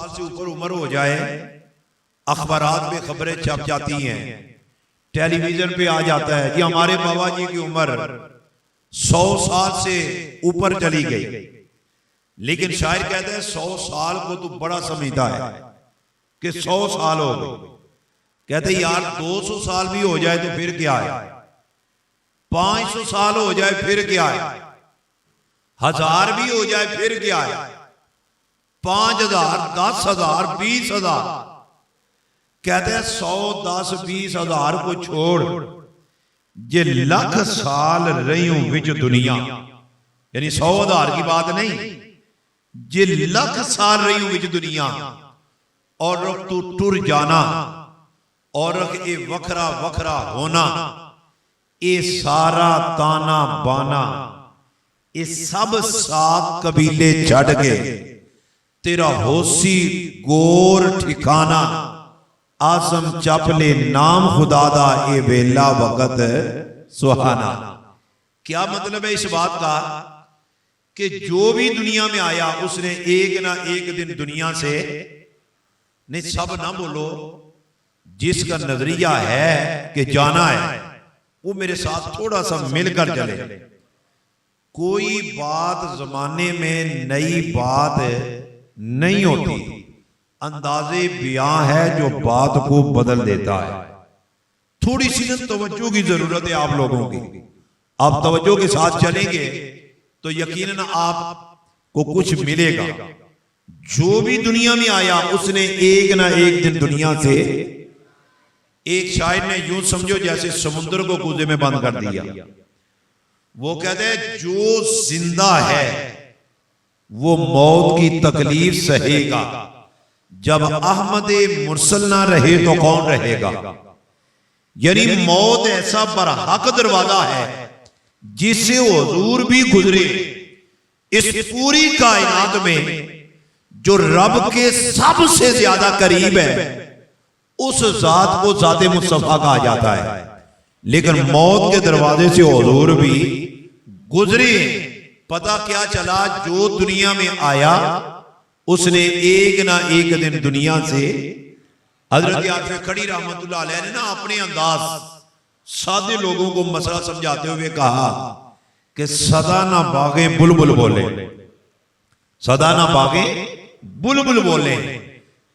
साल से ऊपर उम्र हो जाए, अखबारात में खबरें छप जाती हैं, टेलीविजन पे आ जाता है कि हमारे बाबा जी की उम्र 100 साल से ऊपर चली गई। लेकिन शायर कहते हैं 100 साल को तो बड़ा समझता है कि 100 साल हो गए। कहते यार 200 साल भी हो जाए तो फिर क्या है, 500 साल हो जाए फिर क्या है, 1000 भी हो जाए फिर क्या है, 5000, 10,000, 20,000। कहते हैं 100, 10, 20,000 को छोड़ जे लख साल रही हूं विच दुनिया, यानी 100,000 की बात नहीं, जे लख साल रही हूं विच दुनिया और तू टुर जाना और ये वखरा वखरा होना, ये सारा ताना बाना, ये सब 7 कबीले छड़ गए, तेरा होसी गोर ठिकाना, आसम चपले नाम खुदा दा ए वेला वक्त सुहाना। क्या मतलब है इस बात का कि जो भी दुनिया में आया उसने एक ना एक दिन दुनिया से, नहीं सब ना बोलो, जिसका नजरिया है कि जाना है वो मेरे साथ थोड़ा सा मिलकर चले। कोई बात जमाने में नई बात नहीं होती, अंदाजे बयां है जो बात को बदल देता है। थोड़ी सी ना तवज्जो की जरूरत है आप लोगों की। आप तवज्जो के साथ चलेंगे तो यकीनन आपको कुछ मिलेगा। जो भी दुनिया में आया उसने एक ना एक दिन दुनिया से, एक शायर ने यूं समझो जैसे समुद्र को कूजे में बंद कर दिया। वो कहते हैं जो जिंदा है वो मौत की तकलीफ सहेगा, जब अहमद मुरसल ना रहे तो कौन रहेगा। यानी मौत ऐसा बरहक दरवाजा है जिससे हुजूर भी गुजरे। इस पूरी कायनात में जो रब के सबसे ज्यादा करीब है उस जात को जाते मुस्तफा कहा जाता है, लेकिन मौत के दरवाजे से हुजूर भी गुजरे। पता क्या चला, जो दुनिया में आया उसने एक ना एक दिन दुनिया से। हजरत आसिफ खड़ी रहमतुल्लाह अलैह ने ना अपने अंदाज सादे लोगों को मसला समझाते हुए कहा कि सदा ना बागे बुलबुल बोले, सदा ना बागे बुलबुल बोले,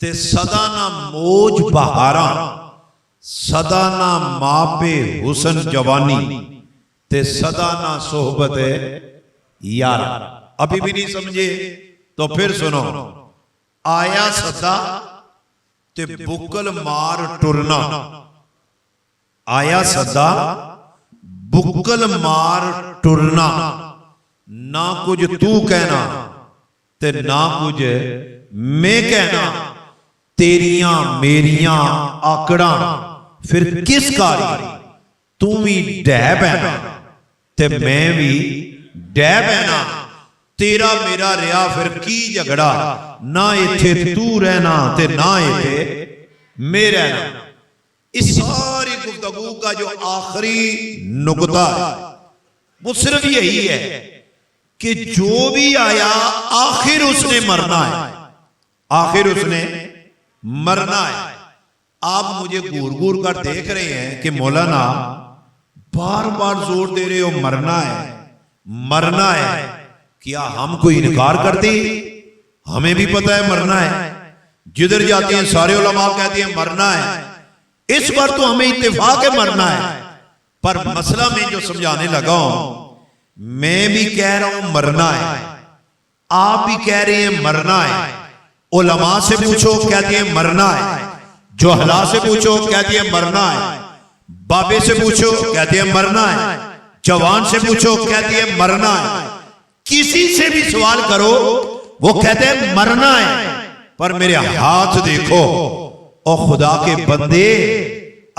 ते सदा ना मौज बहारा, सदा ना मापे हुसन जवानी, ते सदा ना सोहबत यार। अभी भी नहीं समझे तो फिर सुनो। आया सदा ते बुकल मार टुरना, आया सदा बुकल मार टुरना, ना कुछ तू कहना ते ना कुछ मैं कहना, तेरियां मेरियां आकड़ा फिर किस कारी, तू भी डह पैना ते मैं भी डह पैना, तेरा मेरा रिया फिर की झगड़ा, ना इथे तू रहना ते ना इथे मैं रहना। इस सारी गुफ्तगू का जो आखिरी नुकता है वो सिर्फ यही है कि जो भी आया आखिर उसने मरना है, आखिर उसने मरना है। आप मुझे घूर घूर कर देख रहे हैं कि मौलाना बार बार जोर दे रहे हो मरना है, मरना है। क्या हम कोई इनकार करते? हमें भी पता है मरना है, जिधर जाते हैं सारे उलमा कहते हैं मरना है। इस बार तो हमें इत्तेफाक है मरना है, पर मसला में जो समझाने लगा हूं, मैं भी कह रहा हूं मरना है, आप भी कह रहे हैं मरना है। उलमा से पूछो कहते हैं मरना है, जोहला से पूछो कहते हैं मरना है, बाबे से पूछो कहते हैं मरना है, जवान से पूछो कहते हैं मरना है। किसी से भी सवाल करो वो कहते हैं मरना है। पर मेरे हाथ देखो, ओ खुदा के बंदे,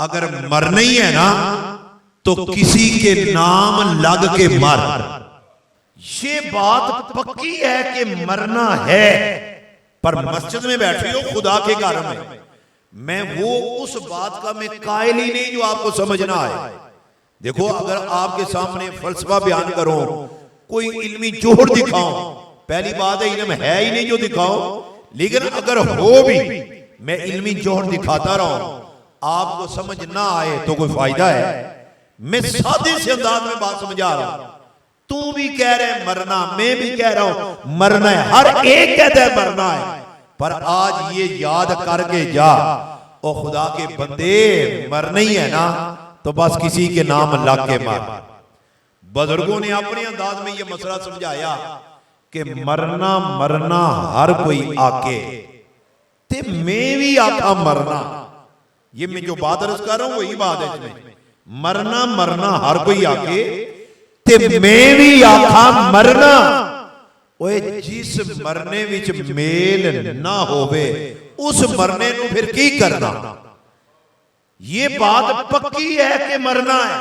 अगर मरना ही है ना तो किसी के नाम लग के मर। ये बात पक्की है कि मरना है, पर मस्जिद में बैठे हो खुदा के घर में, मैं वो उस बात का मैं कायल ही नहीं जो आपको समझना है। देखो अगर आपके सामने फलसफा बयान करो, कोई इल्मी जोड़ दिखाओ, पहली बात है इल्म है ही नहीं जो दिखाओ, लेकिन अगर हो भी मैं इल्मी जोहर दिखाता रहूं, आपको समझ ना आए तो कोई फायदा है? मैं सादे से अंदाज में बात समझा रहा हूं। तू भी कह रहे मरना, मैं भी कह रहा हूं मरना है, हर एक कहता है मरना है। पर आज ये याद करके जा, ओ खुदा के बंदे, मरना ही है ना तो बस किसी के नाम लग के मर। बुजुर्गों ने अपने अंदाज में ये मसला समझाया कि मरना मरना हर कोई आके, ते मैं भी आका मरना। ये मैं जो बात अर्ज कर रहा हूं वही बात है इसमें। मरना मरना हर कोई आके, ते मैं भी आखा मरना। ओए जिस मरने विच मेल ना होवे उस मरने को फिर की करना। ये बात पक्की है कि मरना है,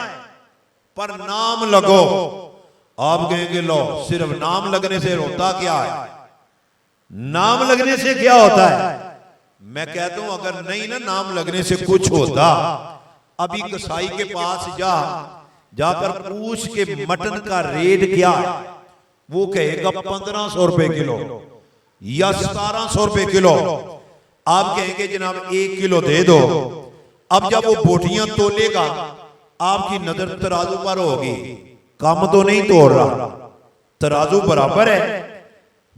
पर नाम लगो। आप कहेंगे लो सिर्फ नाम लगने से होता क्या है? नाम लगने से क्या होता है? मैं कहता हूं अगर नहीं ना नाम लगने से कुछ होता, अभी कसाई के पास जाकर पूछ के मटन का रेट क्या है, वो कहेगा 1500 रुपए किलो या 1700 रुपए किलो। आप कहेंगे जनाब 1 किलो दे दो। अब जब वो बोटियां तोलेगा आपकी नजर तराजू पर होगी, कम तो नहीं तोड़ रहा, तराजू बराबर है।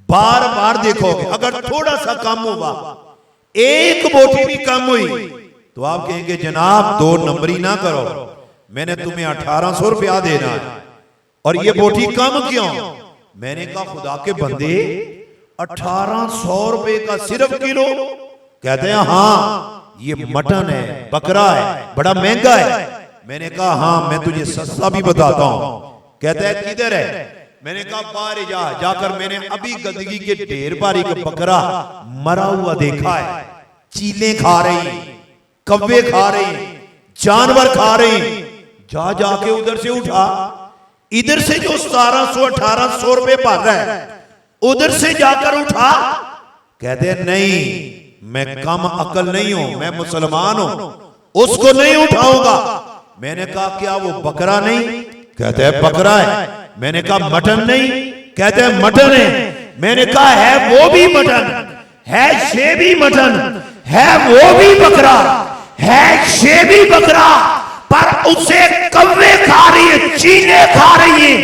बार बार देखोगे अगर थोड़ा सा कम हुआ, एक बोटी भी कम हुई तो आप कहेंगे जनाब 2 नंबरी ना करो, मैंने तुम्हें 1800 रुपया देना है और ये बोटी कम क्यों? मैंने कहा खुदा के बंदे 1800 रुपए का सिर्फ किलो? कहते हैं हाँ ये मटन है, बकरा है, बड़ा महंगा है। मैंने कहा हाँ मैं तुझे सस्ता भी बताता हूं। कहता है किधर है? मैंने कहा बाहर जाकर मैंने अभी गंदगी के ढेर पर एक बकरा मरा हुआ देखा है, चीलें खा रही, कव्वे खा रही, जानवर खा रही। जाके उधर से उठा, इधर से जो 1700-1800 रुपए भर रहा है उधर से जाकर उठा। कहते हैं नहीं मैं कम अकल नहीं हूं, मैं मुसलमान हूं, उसको नहीं उठाऊंगा। मैंने कहा क्या वो बकरा नहीं? कहते हैं बकरा है। मैंने कहा मटन नहीं? कहते हैं मटन है। मैंने कहा है वो भी मटन है, ये भी मटन है, वो भी बकरा है, ये भी बकरा, पर उसे कव्वे खा रही है, चीने खा रही है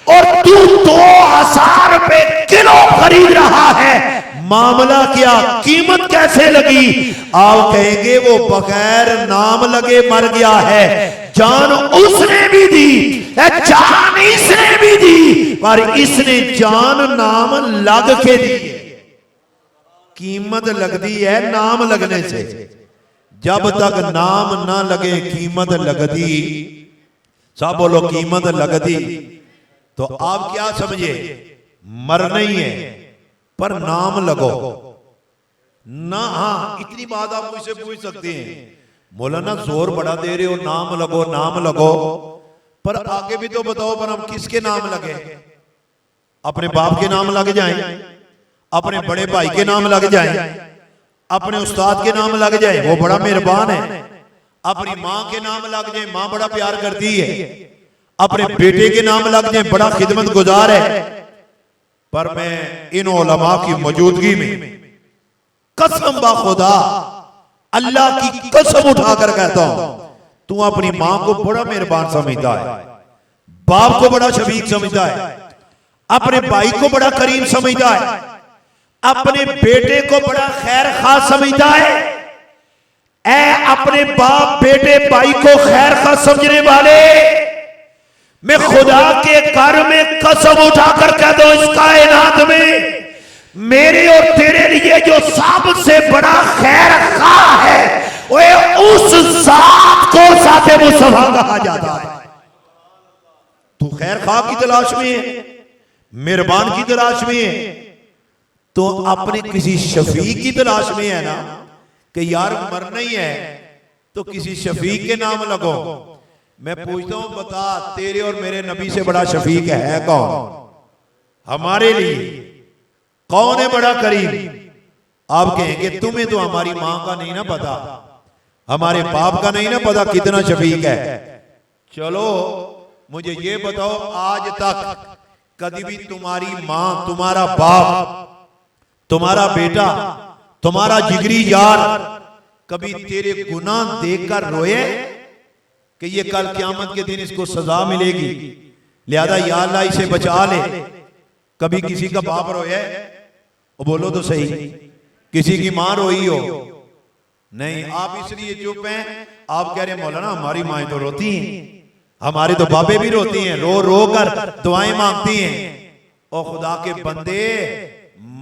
और तू 2000 रुपए किलो खरीद रहा है। मामला क्या? कीमत कैसे लगी? आप कहेंगे वो बगैर नाम लगे मर गया है, जान उसने भी दी, जान इसने भी दी, पर इसने जान नाम लग के दी। कीमत लगती है नाम लगने से, जब तक नाम ना लगे कीमत लगती। सब बोलो कीमत लगती। तो आप क्या समझे? मरना ही है पर नाम लगो ना। हाँ इतनी बात आप मुझसे पूछ सकते हैं, मौलाना जोर बड़ा दे रहे हो, नाम लगो नाम लगो, पर आगे भी तो बताओ पर हम किसके नाम लगे? अपने बाप के नाम लग जाएं, अपने बड़े भाई के नाम लग जाएं, अपने उस्ताद के नाम लग जाए, वो बड़ा मेहरबान है। अपनी माँ के नाम लग जाए, माँ बड़ा प्यार करती है। अपने बेटे के नाम लग जाए, बड़ा खिदमत गुजार है। पर मैं इन उलमा की मौजूदगी में कसम बा खुदा, अल्लाह की कसम उठाकर कहता हूं, तू अपनी माँ को बड़ा मेहरबान समझता है, बाप को बड़ा शफीक समझता है, अपने भाई को बड़ा करीम समझता है, अपने बेटे को बड़ा खैर खा समझता है। ऐ अपने बाप बेटे भाई को खैर खा समझने वाले, मैं खुदा के घर में कसम उठाकर कह दो, इस कायनात में मेरे और तेरे लिए जो सबसे बड़ा खैर खा है वो उस जात को ज़ाते मुस्तफा कहा जाता है। तू खैर खा की तलाश में है, मेहरबान की तलाश में है, तो अपने किसी शफीक की तलाश में है ना, कि यार मरना ही है तो किसी शफीक के नाम लगो। मैं पूछता हूं बता, तेरे और मेरे नबी से बड़ा शफीक है कौन? हमारे लिए कौन है बड़ा करीम? आप कहेंगे तुम्हें तो हमारी मां का नहीं ना पता, हमारे बाप का नहीं ना पता कितना शफीक है। चलो मुझे ये बताओ, आज तक कभी भी तुम्हारी मां तुम्हारा बाप तुम्हारा बेटा, तुम्हारा जिगरी यार कभी तेरे गुनाह देखकर रोए कि ये कल क़यामत के दिन इसको सजा मिलेगी, लिहाजा या अल्लाह इसे बचा ले? कभी किसी का बाप रोए? वो बोलो तो सही, किसी की मां रोई हो? नहीं। आप इसलिए चुप हैं, आप कह रहे हैं मौलाना हमारी माएं तो रोती हैं, हमारे तो बाबे भी रोती हैं, रो रो कर दुआएं मांगती हैं। और खुदा के बंदे,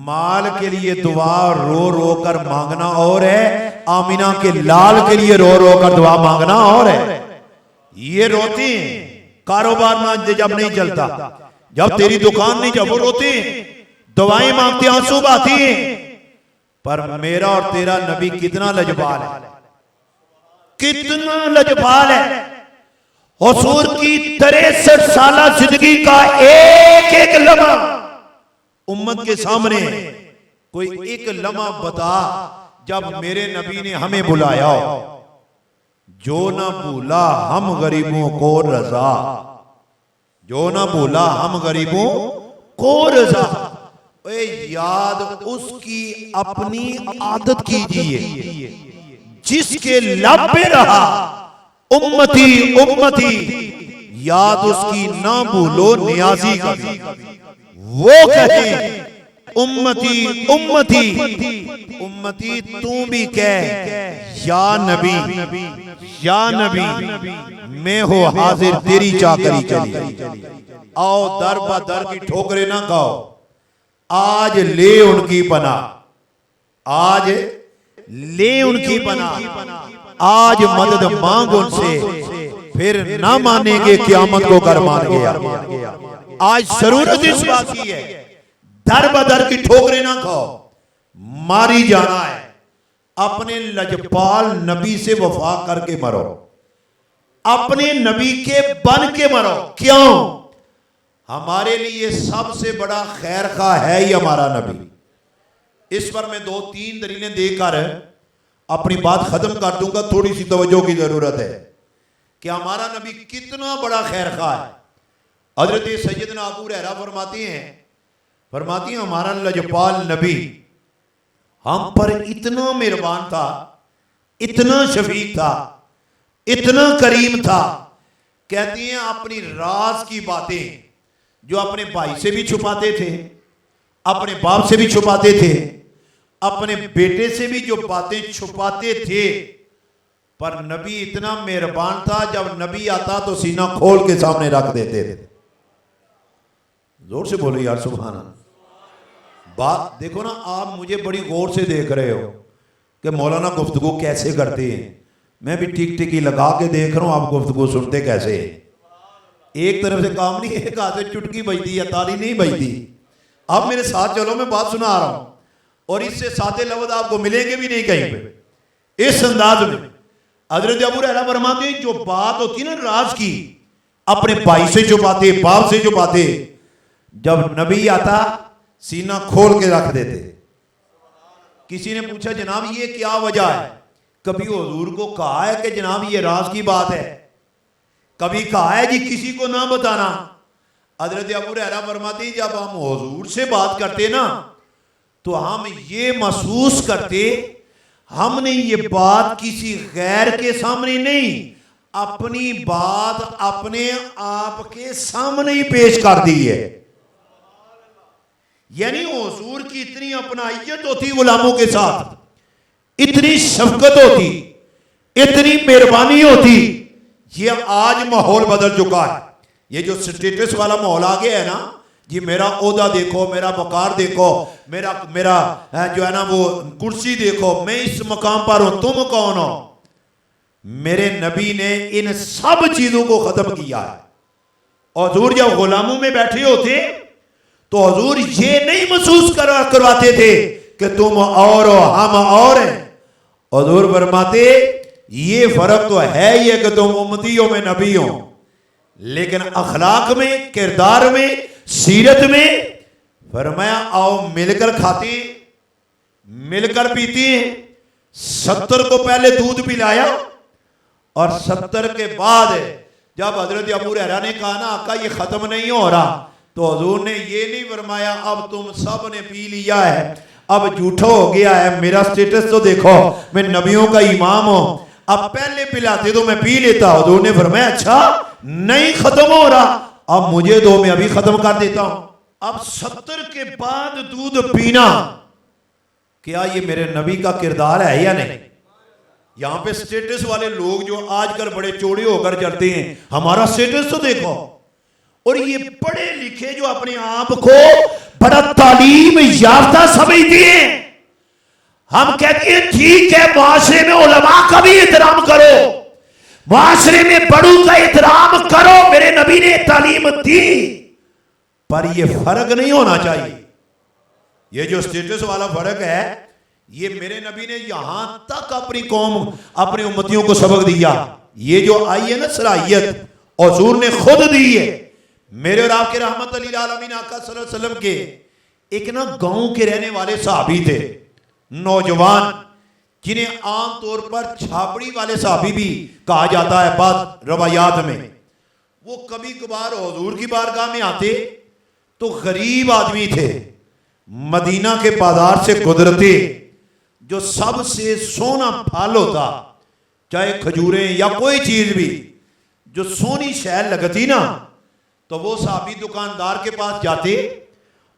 माल के लिए दुआ रो रो कर मांगना और है, आमिना के लाल के लिए रो रो कर दुआ मांगना और है। ये रोती हैं कारोबार ना जब नहीं चलता, जब तेरी दुकान नहीं, जब वो रोती हैं, दुआएं मांगती, आंसू बहाती हैं। पर मेरा और तेरा नबी कितना लजपाल है, कितना लजपाल है। हुजूर की 63 साल जिंदगी का एक एक लम्हा उम्मत के सामने, कोई एक लम्हा बता जब मेरे नबी ने हमें बुलाया हो, जो ना भूला हम गरीबों को रजा, जो ना भूला हम गरीबों को रजा। याद उसकी अपनी आदत कीजिए जिसके लब पे रहा उम्मती उम्मती, याद उसकी ना भूलो नियाजी का, वो कहे उम्मती उम्मती उम्मती, तू भी कह या नबी या नबी, मैं हो हाजिर तेरी चाकरी चली। आओ दर बा दर की ठोकरे ना खाओ, आज ले उनकी पना, आज ले उनकी पना, आज मदद मांग उनसे, फिर ना मानेंगे क़यामत को कर मान गया। आज जरूरत इस बात की है, दर बदर की ठोकरे ना खाओ, मारी जाना है। अपने लजपाल नबी से वफा करके मरो, अपने नबी के बन के मरो। क्यों? हमारे लिए सबसे बड़ा खैर खा है ही हमारा नबी। इस पर मैं 2-3 दलीलें देकर अपनी बात खत्म कर दूंगा। थोड़ी सी तवज्जो की जरूरत है कि हमारा नबी कितना बड़ा खैर खा है। हजरत सैयदना अबू हुरैरा फरमाती हैं हमारा लजपाल नबी हम पर इतना मेहरबान था, इतना शफीक था, इतना करीम था। कहती हैं अपनी राज की बातें जो अपने भाई से भी छुपाते थे, अपने बाप से भी छुपाते थे, अपने बेटे से भी जो बातें छुपाते थे, पर नबी इतना मेहरबान था, जब नबी आता तो सीना खोल के सामने रख देते थे। जोर से बोलो यार सुभान अल्लाह। बात देखो ना, आप मुझे बड़ी गौर से देख रहे हो कि मौलाना गुफ्तगू कैसे करते हैं। मैं भी टिक टिकी लगा के देख रहा हूं, आप गुफ्तगू सुनते कैसे हैं। एक तरफ से काम नहीं, एक हाथ से चुटकी बजती या ताली नहीं बजती। अब मेरे साथ चलो, मैं बात सुना रहा हूं और इससे सादे लफ्ज़ आपको मिलेंगे भी नहीं कहीं पे। इस अंदाज में हजरत अबू हुरैरा फरमाते हैं जो बात होती ना राज की, अपने भाई से छुपाते, बाप से छुपाते, जब नबी आता सीना खोल के रख देते। किसी ने पूछा जनाब ये क्या वजह है? कभी हुजूर को कहा है कि जनाब ये राज की बात है? कभी कहा है जी किसी को ना बताना? हजरत अबू हुरैरा फरमाते हैं जब हम हुजूर से बात करते ना तो हम ये महसूस करते हमने ये बात किसी गैर के सामने नहीं, अपनी बात अपने आप के सामने ही पेश कर दी है। यानी हुजूर की इतनी अपनाइयत होती गुलामों के साथ, इतनी शफकत होती, इतनी मेहरबानी होती। ये आज माहौल बदल चुका है। ये जो स्टेटस वाला माहौल आ गया है ना, ये मेरा ओहदा देखो, मेरा वकार देखो, मेरा मेरा जो है ना वो कुर्सी देखो, मैं इस मकाम पर हूं, तुम कौन हो? मेरे नबी ने इन सब चीजों को खत्म किया है। हुजूर जब गुलामों में बैठे होते तो हुजूर ये नहीं महसूस करवाते थे कि तुम और हो हम और हैं। हुजूर फरमाते ये फर्क तो है ही है कि तुम उम्मती हो मैं नबी हूं, लेकिन अखलाक में, किरदार में, सीरत में फरमाया आओ मिलकर खाते, मिलकर पीते हैं। 70 को पहले दूध पिलाया और 70 के बाद जब हजरत अबू हुरैरा ने कहा ना आका ये खत्म नहीं हो रहा, तो हुजूर ने ये नहीं फरमाया अब तुम सब ने पी लिया है, अब झूठा हो गया है, मेरा स्टेटस तो देखो, मैं नबियों का इमाम हूं। अब पहले पिलाते तो मैं पी लेता। हुजूर ने फरमाया अच्छा नहीं खत्म हो रहा, अब मुझे दो, मैं अभी खत्म कर देता हूं। अब 70 के बाद दूध पीना, क्या ये मेरे नबी का किरदार है या नहीं? यहां पे स्टेटस वाले लोग जो आजकल बड़े चौड़े होकर चलते हैं, हमारा स्टेटस तो देखो। और ये पढ़े लिखे जो अपने आप को बड़ा तालीम याफ्ता समझते हैं, हम कहते हैं ठीक है मुआशरे में उलमा का भी एहतराम करो, मुआशरे में बड़ों का एहतराम करो, मेरे नबी ने तालीम दी, पर यह फर्क नहीं होना चाहिए। ये जो स्टेटस वाला फर्क है, ये मेरे नबी ने यहां तक अपनी कौम, अपनी उम्मतियों को सबक दिया। ये जो आई है ना सलाहियत, हुजूर ने खुद दी है। मेरे और आपके रहमत लिल आलमीन आका सल्लल्लाहु अलैहि वसल्लम के एक ना गांव के रहने वाले साहबी थे, नौजवान, जिन्हें आमतौर पर छाबड़ी वाले साहबी भी कहा जाता है बाद रवायात में। वो कभी कभार हुजूर की बारगाह में आते तो गरीब आदमी थे, मदीना के बाजार से गुजरते, जो सबसे सोना फल होता, चाहे खजूरें या कोई चीज भी जो सोनी शैल लगती ना, तो वो साहबी दुकानदार के पास जाते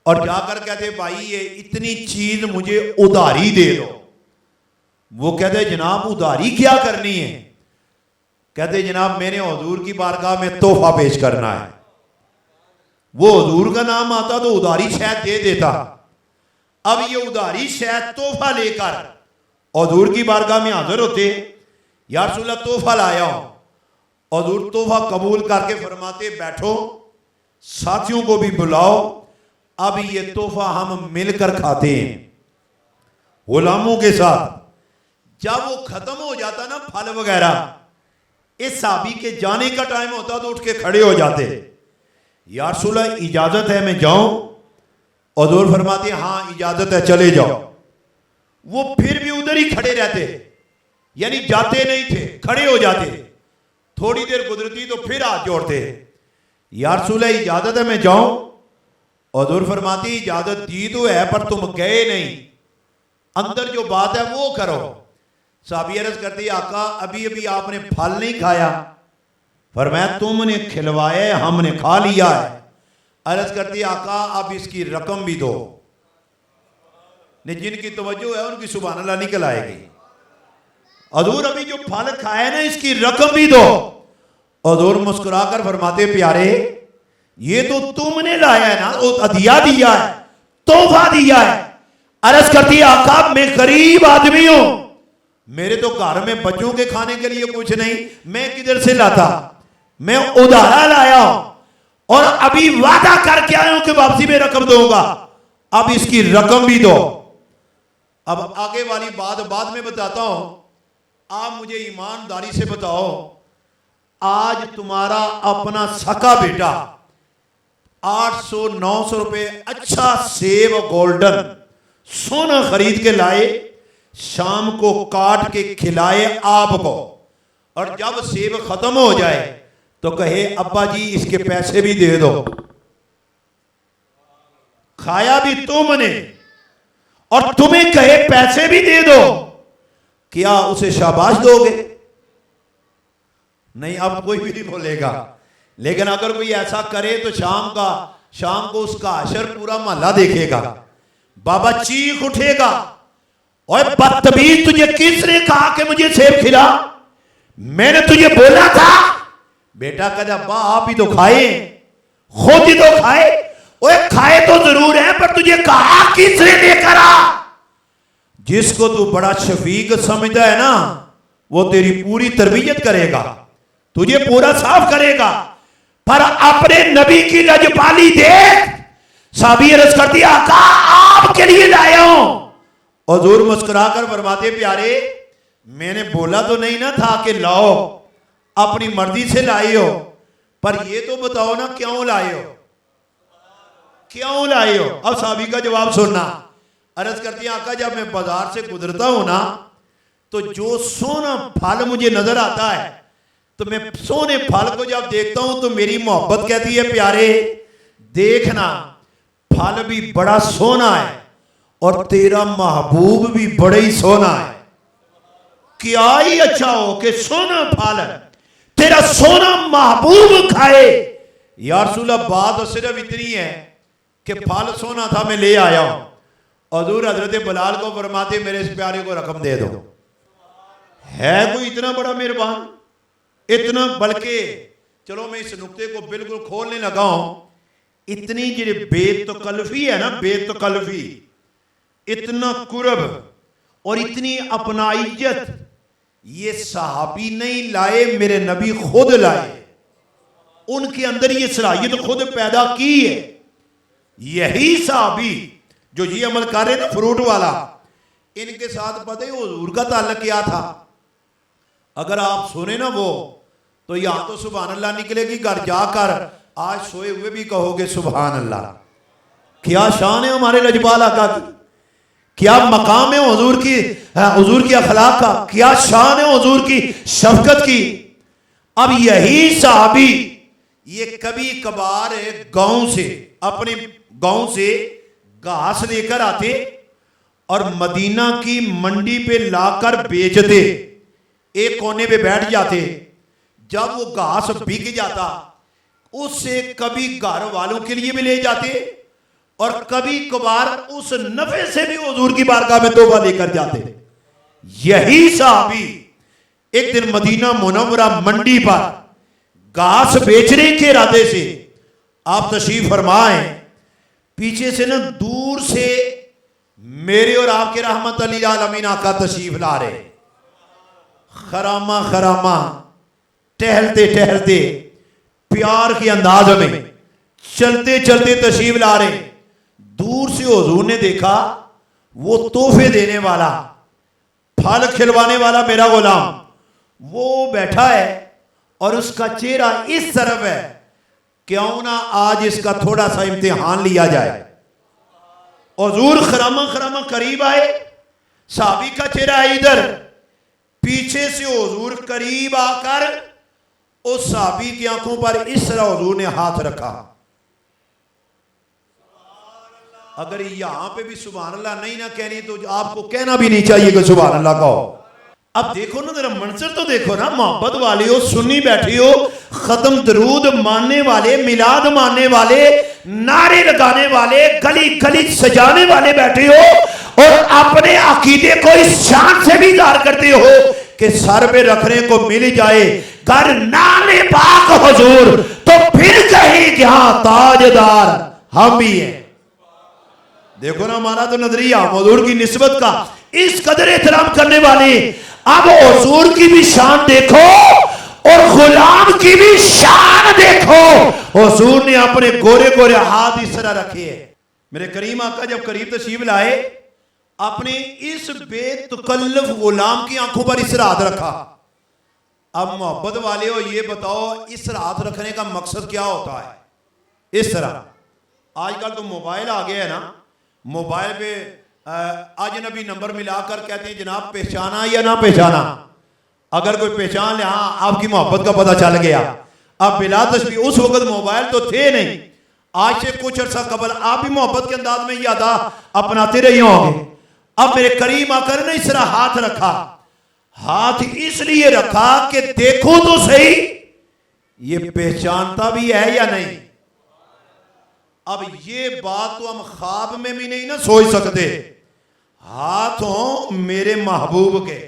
और जाकर कहते भाई ये इतनी चीज मुझे उधारी दे दो। वो कहते जनाब उधारी क्या करनी है? कहते जनाब मैंने हुजूर की बारगाह में तोहफा पेश करना है। वो हुजूर का नाम आता तो उधारी शायद दे देता। अब ये उधारी शायद तोहफा लेकर हुजूर की बारगाह में हाजिर होते, या रसूल अल्लाह तोहफा लाया हूं। हुजूर तोहफा कबूल करके फरमाते बैठो, साथियों को भी बुलाओ, अब ये तोहफा हम मिलकर खाते हैं गुलामों के साथ। जब वो खत्म हो जाता ना फल वगैरह, इस साहबी के जाने का टाइम होता तो उठ के खड़े हो जाते, या रसूल अल्लाह इजाजत है मैं जाऊं? हुजूर फरमाते हां इजाजत है चले जाओ। वो फिर भी उधर ही खड़े रहते, यानी जाते नहीं थे, खड़े हो जाते। थोड़ी देर गुजरती तो फिर हाथ जोड़ते, या रसूल अल्लाह इजाजत है मैं जाऊं? हुजूर फरमाती इजाजत दी तो है पर तुम गए नहीं, अंदर जो बात है वो करो। साहबी अर्ज करती आका अभी अभी आपने फल नहीं खाया। फरमाया तुमने खिलवाया हमने खा लिया है। अर्ज करती आका अब इसकी रकम भी दो। ने जिनकी तवज्जो है उनकी सुभान अल्लाह निकल आएगी। हुजूर अभी जो फल खाए ना इसकी रकम भी दो। हुजूर मुस्कुराकर फरमाते प्यारे ये तो तुमने लाया है ना, हदिया दिया है, तोहफा दिया है। अर्ज करती आका मैं गरीब आदमी हूं, मेरे तो घर में बच्चों के खाने के लिए कुछ नहीं, मैं किधर से लाता? मैं उधारा लाया हूं और अभी वादा करके आया हूं कि वापसी में रकम दूंगा, अब इसकी रकम भी दो। अब आगे वाली बात बाद में बताता हूं, आप मुझे ईमानदारी से बताओ, आज तुम्हारा अपना सका बेटा 800-900 रुपए अच्छा सेब गोल्डन सोना खरीद के लाए, शाम को काट के खिलाए आपको, और जब सेब खत्म हो जाए तो कहे अब्बा जी इसके पैसे भी दे दो। खाया भी तुमने और तुम्हें कहे पैसे भी दे दो, क्या उसे शाबाश दोगे? नहीं, अब कोई भी नहीं बोलेगा। लेकिन अगर कोई ऐसा करे तो शाम को उसका अशर पूरा मोहल्ला देखेगा, बाबा चीख उठेगा, और बदतमीज तुझे किसने कहा कि मुझे सेब खिला? मैंने तुझे बोला था। बेटा कहता अब्बा आप ही तो खाए, खुद ही तो खाए। ओए खाए तो जरूर है पर तुझे कहा किसने लेकर आ? जिसको तू बड़ा शफीक समझता है ना, वो तेरी पूरी तरबियत करेगा, तुझे पूरा साफ करेगा, पर अपने नबी की लजपाली देख। साहबी अर्ज करती आका आपके लिए लाया हूं। हुजूर मुस्कुराकर फरमाते प्यारे मैंने बोला तो नहीं ना था कि लाओ, अपनी मर्जी से लाए हो, पर ये तो बताओ ना क्यों लाए हो, क्यों लाए हो? अब साहबी का जवाब सुनना। अर्ज करती आका जब मैं बाजार से गुजरता हूं ना, तो जो सोना फल मुझे नजर आता है, तो मैं सोने फल को जब देखता हूं तो मेरी मोहब्बत कहती है प्यारे देखना फल भी बड़ा सोना है और तेरा महबूब भी बड़ा ही सोना है। क्या ही अच्छा हो कि सोना फल तेरा सोना महबूब खाए। यार रसूल बात तो सिर्फ इतनी है कि फल सोना था, मैं ले आया हूं। हजूर हजरत बिलाल को फरमाते मेरे इस प्यारे को रकम दे दो। है कोई इतना बड़ा मेहरबान इतना? बल्कि चलो मैं इस नुक्ते को बिल्कुल खोलने लगा हूं। इतनी जी बेतकल्फी है ना, बेतकल्फी, इतना कुर्ब और इतनी अपनाइयत ये सहाबी नहीं लाए, मेरे नबी खुद लाए। उनके अंदर ये सलाहियत खुद पैदा की है। यही सहाबी जो ये अमल कर रहे ना फ्रूट वाला, इनके साथ पता है हुजूर का ताल्लुक क्या था? अगर आप सुने ना वो, तो यहां तो सुभान अल्लाह निकलेगी, घर जाकर आज सोए हुए भी कहोगे सुभान अल्लाह। क्या शान है हमारे लजपाल आका की, क्या मकाम है हुजूर की, हुजूर की अखलाक का, क्या शान है हुजूर की शफकत की। अब यही सहाबी ये कभी कभार गांव से, अपने गांव से घास लेकर आते और मदीना की मंडी पे लाकर बेचते, एक कोने पे बैठ जाते। जब वो घास बिक जाता उससे कभी घर वालों के लिए भी ले जाते और कभी कभार उस नफे से भी हुजूर की बारगाह में तोबा लेकर जाते। यही सहाबी एक दिन मदीना मुनव्वरा मंडी पर घास बेचने के इरादे से आप तशरीफ फरमाए। पीछे से ना दूर से मेरे और आपके रहमत अली आलमीन आका तशरीफ ला रहे। खरामा खरामा टहलते टहलते प्यार के अंदाज में चलते चलते तशरीफ ला रहे। दूर से हुजूर ने देखा वो तोहफे देने वाला, फल खिलवाने वाला मेरा गुलाम वो बैठा है और उसका चेहरा इस तरफ है, क्यों ना आज इसका थोड़ा सा इम्तिहान लिया जाए। हुजूर खरामा खरामा करीब आए, साहबी का चेहरा है इधर, पीछे से हुजूर करीब आकर उस साहबी की आंखों पर इस तरह हुजूर ने हाथ रखा। अगर यहां पे भी सुभान अल्लाह नहीं ना कहनी तो आपको कहना भी नहीं चाहिए कि सुभान अल्लाह कहो। अब देखो ना जरा मंजर तो देखो ना, मोहब्बत वाले हो, सुन्नी बैठे हो, खत्म दरूद मानने वाले, मिलाद मानने वाले, नारे लगाने वाले, गली गली सजाने वाले बैठे हो और अपने अकीदे को इस शान से भी इज़हार करते हो कि सर पे रखने को मिल जाए कर नाले पाक हुजूर, तो फिर कहीं क्या ताजदार हम भी हैं। देखो ना हमारा तो नजरिया हुजूर की निस्बत का, इस कदर एहतराम करने वाले। अब हुजूर की भी शान देखो और गुलाम की भी शान देखो। हुजूर ने अपने गोरे गोरे हाथ इस तरह रखे हैं। मेरे करीम आका जब करीब तशरीफ लाए, अपने इस बेतकल्लफ गुलाम की आंखों पर इस तरह हाथ रखा। अब मोहब्बत वाले हो, ये बताओ इस तरह हाथ रखने का मकसद क्या होता है? इस तरह आजकल तो मोबाइल आ गया है ना, मोबाइल पे अजनबी नंबर मिलाकर कहते हैं जनाब पहचाना या ना पहचाना। अगर कोई पहचान ले, हाँ आपकी मोहब्बत का पता चल गया। अब बिला तशबीह उस वक्त मोबाइल तो थे नहीं, आज से कुछ अर्सा कबल आप भी मोहब्बत के अंदाज में ये अदा अपनाते रहे होंगे। अब मेरे करीम आकर ने इस तरह हाथ रखा, हाथ इसलिए रखा कि देखो तो सही ये पहचानता भी है या नहीं। अब ये बात तो हम ख्वाब में भी नहीं ना सोच सकते। हाथों मेरे महबूब के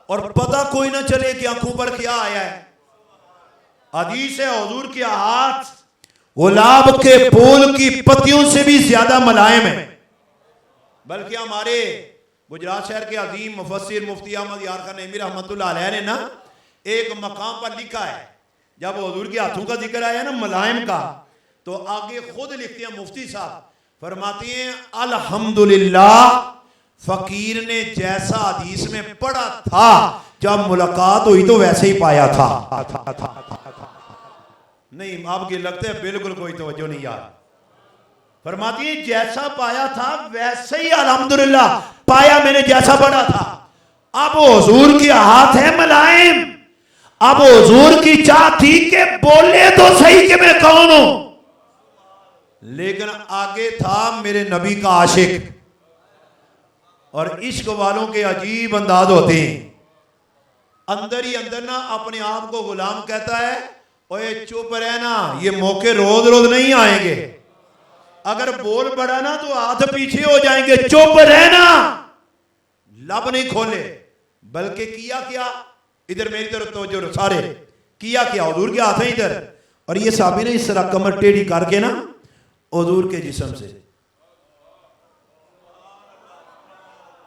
और पता कोई ना चले कि आंखों पर क्या आया है। हदीस है हुजूर के हाथ गुलाब के फूल की पत्तियों से भी ज्यादा मुलायम है। बल्कि हमारे गुजरात शहर के अजीम मुफस्सिर मुफ्ती अहमद यार खान नईमी रहमतुल्लाह अलैह ने ना एक मकाम पर लिखा है, जब हुजूर के हाथों का जिक्र आया ना मुलायम का, तो आगे खुद लिखते हैं मुफ्ती साहब, फरमाते हैं अल्हम्दुलिल्लाह फकीर ने जैसा हदीस में पढ़ा था जब मुलाकात हुई तो वैसे ही पाया था। नहीं आपके लगता है बिल्कुल कोई तवज्जो नहीं यार। फरमाती है जैसा पाया था वैसे ही अल्हम्दुलिल्लाह पाया मैंने जैसा पढ़ा था। अब हुजूर के हाथ है मुलायम। अब हुजूर की चाह थी कि बोले तो सही कि मैं कौन हूं। लेकिन आगे था मेरे नबी का आशिक। और इश्क वालों के अजीब अंदाज होते हैं, अंदर ही अंदर ना अपने आप को गुलाम कहता है, ओए चुप रहना, ये मौके रोज रोज नहीं आएंगे। अगर बोल पड़ा ना तो हाथ पीछे हो जाएंगे, चुप रहना, लब नहीं खोले। बल्कि किया क्या, इधर मेरी तरफ तो जो सारे किया क्या, हुजूर के हाथ है इधर, और ये साहबी ने इस तरह कमर टेढ़ी करके ना हुजूर के जिस्म से,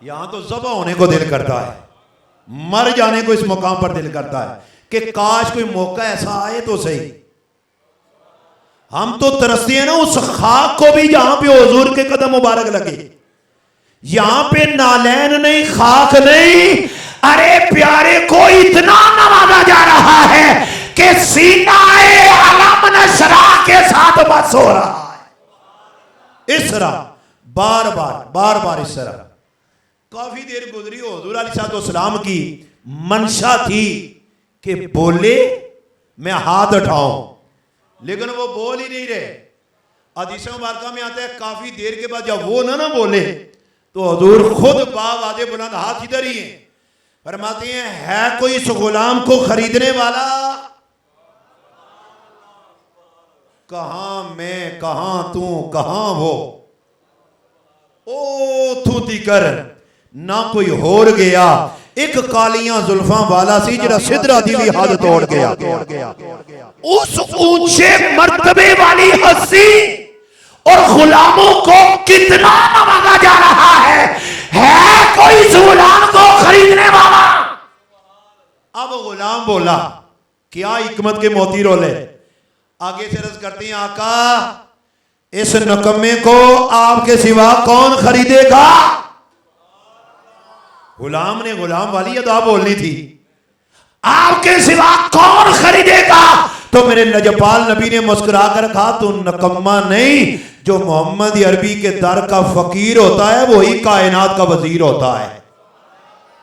यहां तो ज़बह होने को दिल करता है, मर जाने को इस मुकाम पर दिल करता है कि काश कोई मौका ऐसा आए तो सही। हम तो तरसते हैं ना उस खाक को भी जहां पे हुजूर के कदम मुबारक लगे। यहां पे नालैन नहीं, खाक नहीं, अरे प्यारे को इतना नवाजा जा रहा है कि सीनाए अलम नशरा के साथ बस हो रहा है। इस तरह बार बार इस तरह काफी देर गुजरी। हुजूर अलैहिस्सलाम की मंशा थी कि बोले मैं हाथ उठाऊं, लेकिन वो बोल ही नहीं रहे। हदीस मुबारका में आता है काफी देर के बाद जब वो ना बोले तो हुजूर खुद बावाज़े बुलंद हाथ इधर ही हैं, फरमाते हैं है कोई इस गुलाम को खरीदने वाला? कहां मैं, कहां तू, कहां वो, ओ थूती कर ना कोई होर गया। एक कालियां जुल्फां वाला सी जरा सिदरा दी भी हद तोड़ गया। उस ऊंचे मर्तबे वाली हस्ती और गुलामों को कितना नवाजा जा रहा है कोई इस गुलाम को खरीदने वाला? अब गुलाम बोला, क्या हिकमत के मोती रोले। आगे से रस करती हैं, आका इस नकम्मे को आपके सिवा कौन खरीदेगा? गुलाम ने गुलाम वाली अदा बोलनी थी, आपके सिवा कौन खरीदेगा? तो मेरे लजपाल नबी ने मुस्कुरा कर कहा, तू नकम्मा नहीं, जो मोहम्मद अरबी के दर का फकीर होता है वही कायनात का वजीर होता है।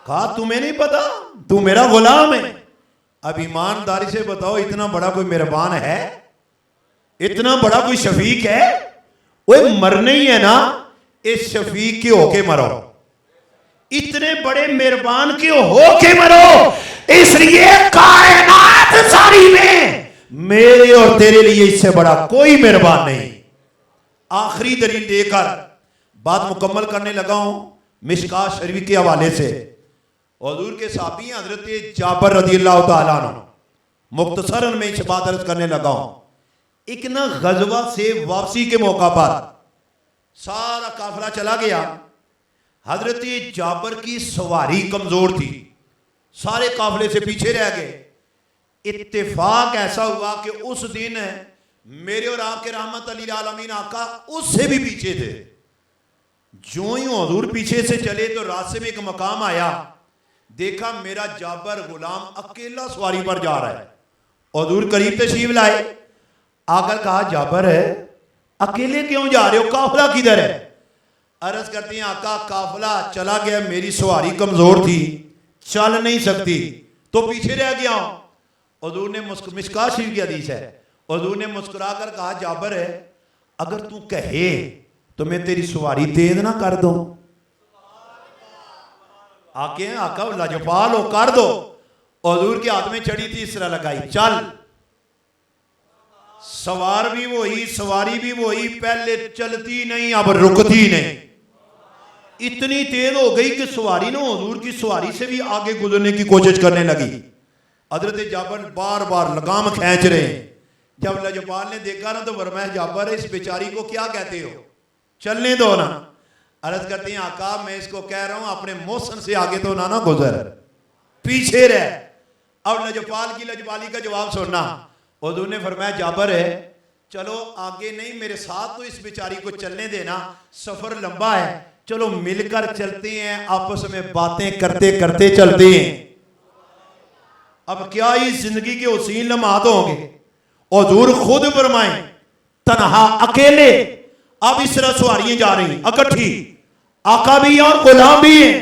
कहा तुम्हें नहीं पता, तू मेरा गुलाम है। अब ईमानदारी से बताओ, इतना बड़ा कोई मेहरबान है, इतना बड़ा कोई शफीक है? वो मरने ही है ना, इस शफीक के होके मरो, इतने बड़े मेहरबान के होके मरो। इसलिए कायनात सारी में मेरे और तेरे लिए इससे बड़ा कोई मेहरबान नहीं। आखिरी दलील देकर बात मुकम्मल करने लगा हूं मिशकात शरीफ के हवाले से। हुजूर के साहबी हजरत जाबर रज़ियल्लाहु ताला अन्हु, मुख्तसरन में इस बात अर्ज करने लगा हूं। एक ना गजवा से वापसी के मौका पर सारा काफिला चला गया। हजरत जाबर की सवारी कमजोर थी, सारे काफिले से पीछे रह गए। इत्तेफाक ऐसा हुआ कि उस दिन मेरे और आपके रहमत अलील आलमीन आका उससे भी पीछे थे। जो ही हुजूर पीछे से चले तो रास्ते में एक मकाम आया, देखा मेरा जाबर गुलाम अकेला सवारी पर जा रहा है। हुजूर करीब तशरीफ लाए, आकर कहा जाबर है अकेले क्यों जा रहे हो, काफिला किधर है? अर्ज करती हैं आका काफिला चला गया, मेरी सवारी कमजोर थी, चल नहीं सकती तो पीछे रह गया हूं। हुजूर ने मिशकात शरीफ की हदीस है, हुजूर ने मुस्कुरा कर कहा जाबर है अगर तू कहे तो मैं तेरी सवारी तेज ना कर दूं। आके आका लाजपाल हो कर दो। हुजूर के हाथ में चढ़ी थी, इस तरह लगाई, चल। सवार भी वही, सवारी भी वही, पहले चलती नहीं अब रुकती नहीं। इतनी तेज हो गई कि सवारी ना हुजूर की सवारी से भी आगे गुजरने की कोशिश करने लगी। हजरत जाबर बार बार लगाम खींच रहे हैं। जब लजपाल ने देखा ना तो फरमाया जाबर इस बेचारी को क्या कहते हो, चलने दो ना। अर्ज करते हैं आका मैं इसको कह रहा हूं अपने मौसम से आगे तो ना गुजर, पीछे रह। अब लजपाल की लजपाली का जवाब सुनना। हुजूर ने फरमाया जाबर है चलो आगे नहीं, मेरे साथ तो इस बेचारी को चलने देना, सफर लंबा है, चलो मिलकर चलते हैं, आपस में बातें करते करते चलते हैं। अब क्या इस जिंदगी के हसीन लम्हात होंगे। हुजूर खुद फरमाए तन्हा अकेले, अब इस तरह सवारियां जा रही इकट्ठी, आका भी है और गुलाम भी है।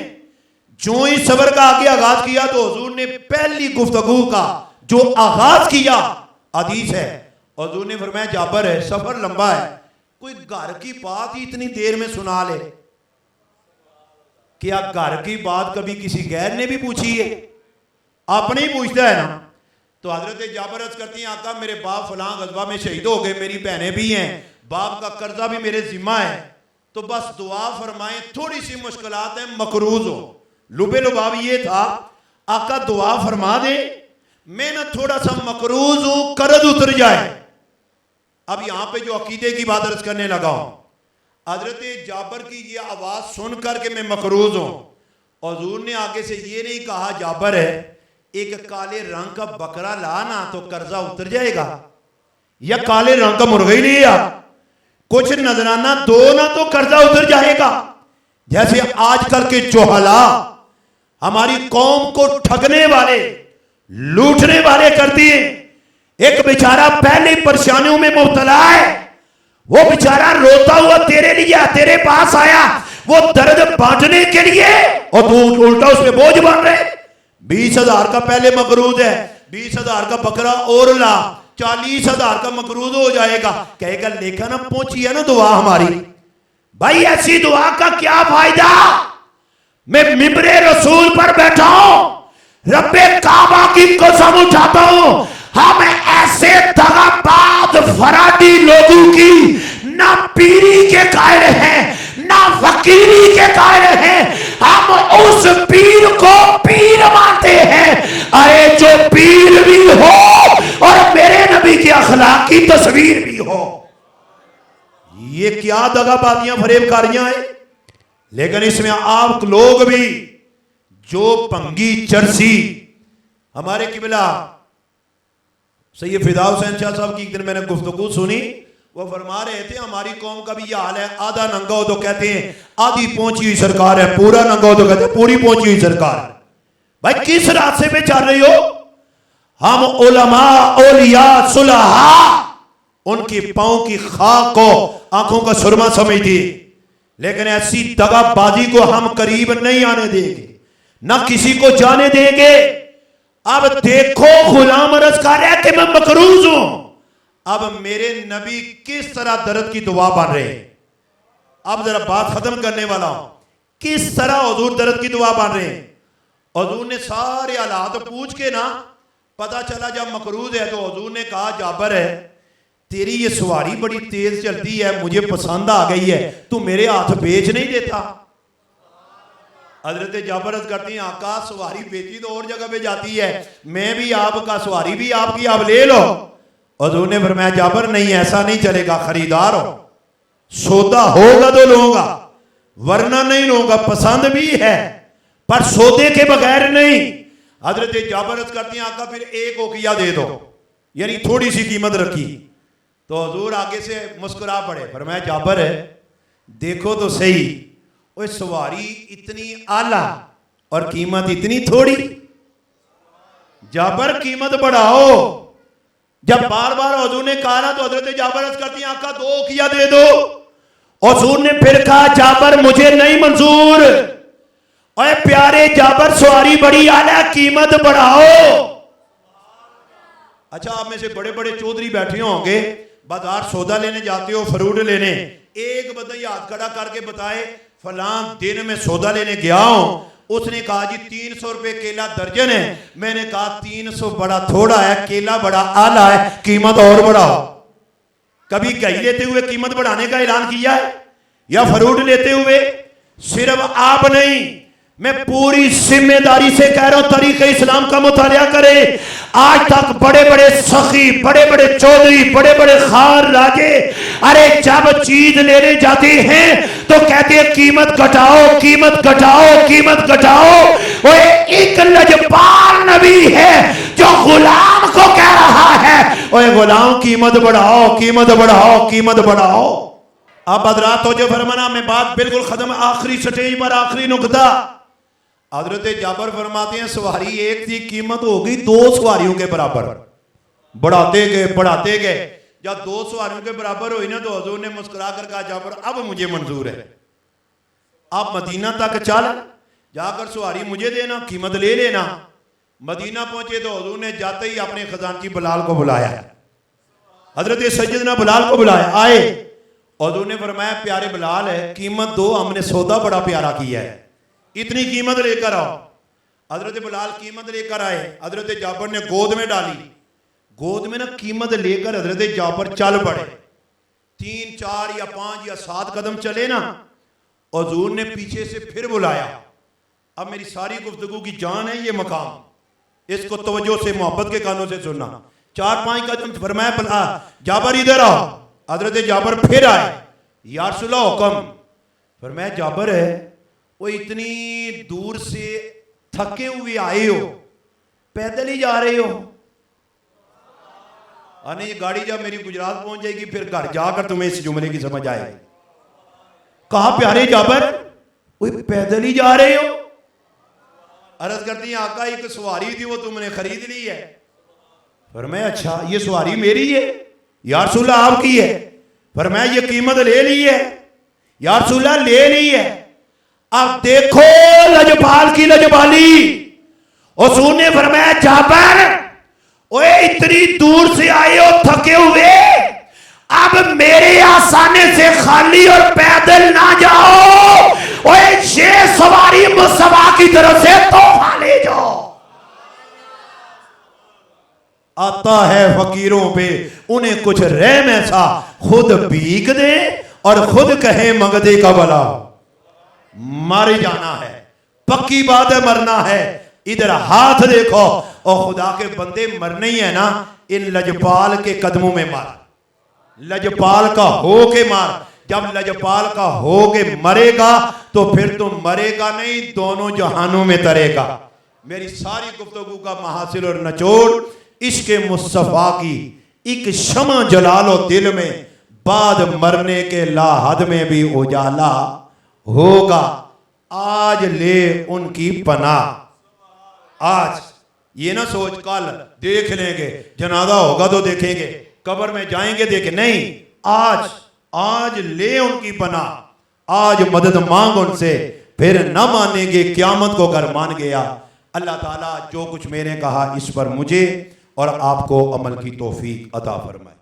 जो ही सबर का आगे आगाज किया तो हुजूर ने पहली गुफ्तगू का जो आगाज किया हदीस है, हुजूर ने फरमाया जाबर है सफर लंबा है, कोई घर की बात ही इतनी देर में सुना ले। क्या घर की बात कभी किसी गैर ने भी पूछी है? आपने ही पूछता है ना। तो हजरत जाबर अर्ज करती हैं आका मेरे बाप फलां गजबा में शहीद हो गए, मेरी बहनें भी हैं, बाप का कर्जा भी मेरे जिम्मा है, तो बस दुआ फरमाएं, थोड़ी सी मुश्किलात हैं, मकरूज हो। लुबे लुबाब ये था आका दुआ फरमा दे, मैं ना थोड़ा सा मकरूज हूं, कर्ज उतर जाए। अब यहां पे जो अकीदे की बात अर्ज करने लगा हूं, हजरत जाबर की ये आवाज सुन करके मैं मकरूज हूं। हुजूर ने आगे से ये नहीं कहा जाबर है एक काले रंग का बकरा ला ना तो कर्जा उतर जाएगा, या काले रंग का मुर्गा ही लिया, कुछ नजराना दो ना तो कर्जा उतर जाएगा। जैसे आजकल के चौहला हमारी कौम को ठगने वाले, लूटने वाले कर दिए। एक बेचारा पहले परेशानियों में मुब्तला है, वो बेचारा रोता हुआ तेरे लिए तेरे पास आया, वो दर्द बांटने के लिए, और तू उल्टा उसमें बोझ बन रहे। 20,000 का पहले मकरूज है, 20,000 का बकरा और ला, 40,000 का मकरूज हो जाएगा। कहेगा लेखा ना पहुंची है ना दुआ हमारी। भाई ऐसी दुआ का क्या फायदा? मैं मिंबरे रसूल पर बैठा हूं, रब्बे काबा की कसम उठाता हूं, हम ऐसे दगाबाज फराडी लोगों की ना पीरी के कायल हैं ना फकीरी के कायल हैं, हम उस पीर को पीर मानते हैं। अरे जो पीर भी हो और मेरे नबी के अखलाक की तस्वीर भी हो। ये क्या दगाबाजियां फरेबकारियां हैं। लेकिन इसमें आप लोग भी जो भंगी चरसी, हमारे किबला सैयद फिदा हुसैन शाह साहब की एक दिन मैंने गुफ्तगू सुनी, वो फरमा रहे थे हमारी कौम का भी ये हाल है, आधा नंगा हो तो कहते हैं आधी पहुंची हुई सरकार है, पूरा नंगा हो तो कहते हैं पूरी पहुंची हुई सरकार है। भाई किस रास्ते पे चल रही हो? हम उलमा औलिया सुलहा उनकी पांव की खाक को आंखों का सुरमा समझती, लेकिन ऐसी दगाबाजी को हम करीब नहीं आने देंगे, ना किसी को जाने देंगे। अब देखो गुलाम अर्ज कर रहा है कि मैं मकरूज हूं। अब मेरे नबी किस तरह दर्द की दुआ बन रहे हैं। अब जरा बात खत्म करने वाला हूं, किस तरह हुजूर दर्द की दुआ बन रहे हैं। हुजूर ने सारे हालात पूछ के ना पता चला जब मकरूज है तो हुजूर ने कहा जाबर है तेरी ये सवारी बड़ी तेज चलती है, मुझे पसंद आ गई है, तू मेरे हाथ बेच नहीं देता। हजरत जाबर अर्ज करती हैं आका सवारी बेची तो और जगह पे जाती है, मैं भी आपका सवारी भी आपकी, आप ले लो। हुजूर ने फरमाया जाबर नहीं ऐसा नहीं चलेगा, खरीदार हो, सौदा होगा तो लूंगा वरना नहीं लूंगा, पसंद भी है पर सौदे के बगैर नहीं। हजरत जाबर अर्ज करती हैं आका फिर एक ओकिया दे दो, यानी थोड़ी सी कीमत रखी। तो हुजूर आगे से मुस्कुरा पड़े, फरमाया जाबर है देखो तो सही, वो सवारी इतनी आला और कीमत इतनी थोड़ी, जाबर कीमत बढ़ाओ। जब बार बार हुजूर ने कहा ना तो हजरत जाबर अर्ज करती हैं आका 2 ओकिया दे दो। हुजूर ने फिर कहा जाबर मुझे नहीं मंजूर, ओए प्यारे जाबर सवारी बड़ी आला, कीमत बढ़ाओ। अच्छा आप में से बड़े बड़े चौधरी बैठे होंगे, बाजार सौदा लेने जाते हो, फ्रूट लेने, एक बंदा हाथ खड़ा करके बताए फलां दिन में सौदा लेने गया हूं, उसने कहा जी 300 रुपए केला दर्जन है। मैंने कहा 300 बड़ा थोड़ा है, केला बड़ा आला है, कीमत और बढ़ाओ। कभी घी लेते हुए कीमत बढ़ाने का ऐलान किया है या फ्रूट लेते हुए? सिर्फ आप नहीं, मैं पूरी जिम्मेदारी से कह रहा हूं तरीके इस्लाम का मुतालिया करें। आज तक बड़े बड़े सखी, बड़े बड़े चौधरी, बड़े बड़े खान राजे, अरे जब चीज लेने जाते हैं तो कहते हैं कीमत घटाओ, कीमत घटाओ, कीमत घटाओ। वो एक लजपाल नबी है जो गुलाम को कह रहा है ओए गुलाम कीमत बढ़ाओ, कीमत बढ़ाओ, कीमत बढ़ाओ। अब हजरात हो जो फरमाना में बात बिल्कुल खत्म, आखिरी स्टेज पर आखिरी नुकता। हजरत जाबर फरमाते हैं सवारी एक थी, कीमत हो गई 2 सवारियों के बराबर, बढ़ाते गए बढ़ाते गए, जब 2 सवारियों के बराबर हुई ना तो हुजूर ने मुस्कुरा कर कहा जाबर अब मुझे मंजूर है, आप मदीना तक चल जाकर सवारी मुझे देना, कीमत ले लेना। मदीना पहुंचे तो हुजूर ने जाते ही अपने खजानची बिलाल को बुलाया, हजरत सैयदना बिलाल को बुलाया, आए हुजूर ने फरमाया प्यारे बिलाल है, कीमत दो, हमने सौदा बड़ा प्यारा किया है, इतनी कीमत लेकर आओ। हजरत बिलाल कीमत लेकर आए, हजरत जाबर ने गोद में डाली, गोद में ना कीमत लेकर हजरत जाबर चल पड़े। 3 4 या 5 या 7 कदम चले ना, हुजूर ने पीछे से फिर बुलाया। अब मेरी सारी गुफ्तगू की जान है ये मकाम, इसको तवज्जो से मोहब्बत के कानों से सुनना। 4 5 कदम फरमाया बुला जाबर इधर आओ। हजरत जाबर फिर आए, या रसूलल्लाह हुक्म। फरमाया जाबर है वो इतनी दूर से थके हुए आए हो, पैदल ही जा रहे हो? नहीं, ये गाड़ी जब मेरी गुजरात पहुंच जाएगी फिर घर जाकर तुम्हें इस जुमले की समझ आएगी। कहा प्यारे जाबर वो पैदल ही जा रहे हो? अर्ज करती है आका एक सवारी थी वो तुमने खरीद ली है। फरमाया अच्छा ये सवारी मेरी है? या रसूलल्लाह आपकी है। फरमाया ये कीमत ले ली है? या रसूलल्लाह ले ली है। अब देखो लजपाल की लजपाली। हुजूर ने फरमाया जाबर ओए इतनी दूर से आए हो थके हुए, अब मेरे आसाने से खाली और पैदल ना जाओ, ओए ये सवारी मुस्तफा की तरफ से तोहफा ले जाओ। आता है फकीरों पे उन्हें कुछ रहम ऐसा, खुद भीख दे और खुद कहे मंगदे का भला। मर जाना है, पक्की बात है, मरना है। इधर हाथ देखो और खुदा के बंदे मरने ही है ना, इन लजपाल के कदमों में मार, लजपाल का हो के मार। जब लजपाल का हो के मरेगा तो फिर तुम मरेगा नहीं, दोनों जहानों में तरेगा। मेरी सारी गुफ्तगू का महासिल और निचोड़ इश्क मुस्तफा की एक शमा जला लो दिल में, बाद मरने के लाहद में भी उजाला होगा। आज ले उनकी पनाह, आज ये ना सोच कल देख लेंगे, जनाजा होगा तो देखेंगे, कब्र में जाएंगे देखें, नहीं, आज आज ले उनकी पनाह, आज मदद मांग उनसे, फिर न मानेंगे क्यामत को अगर मान गया। अल्लाह ताला जो कुछ मैंने कहा इस पर मुझे और आपको अमल की तौफीक अता फरमाए।